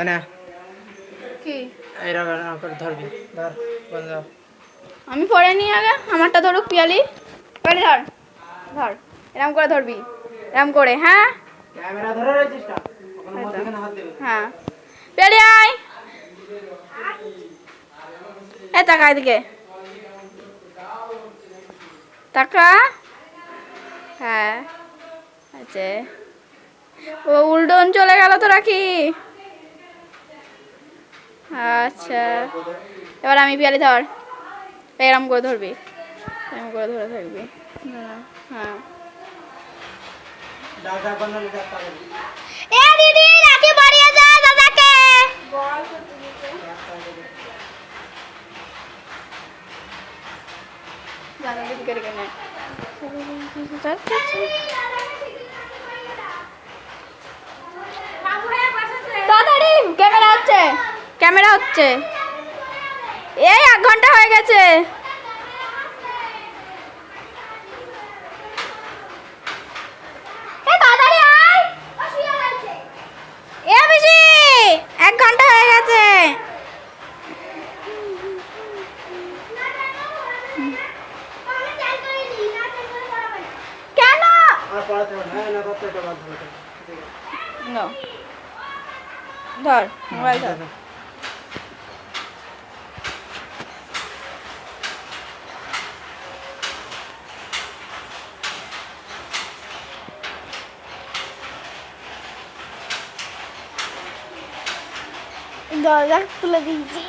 না কি এরকম করে ধরবি, ধর বন্ধ। আমি পরে নি আগে, আমারটা ধরুক পিয়ালি। পিয়ালি ধর, ধর এরম করে ধরবি, এরম করে। হ্যাঁ ক্যামেরা ধরে রয়েছিস না, ওখানে মধ্যখানে হাত দিবি। হ্যাঁ পিয়ালি আয়, এ টাকা এদিকে টাকা। হ্যাঁ আচ্ছা, ও উল্টোন চলে গেল তো রাখি। আচ্ছা এবার আমি পিয়ালি ধর, এরম করে ধরবি, এরম করে ধরে থাকবি। হ্যাঁ দাদা বানালে যা পারে। এ দিদি রাখি পরিয়ে যা দাদাকে। জানা দিদি করে কেন তাড়াতাড়ি, ক্যামেরা হচ্ছে, ক্যামেরা হচ্ছে। এই 1 ঘন্টা হয়ে গেছে। তাড়াতাড়ি আয়, এ বেশি 1 ঘন্টা হয়ে গেছে। কেন আর পড়াতে হবে না, না করতে এটা বন্ধ করে। নো ধর মোবাইল ধর। দরজা তুলে দিয়েছি।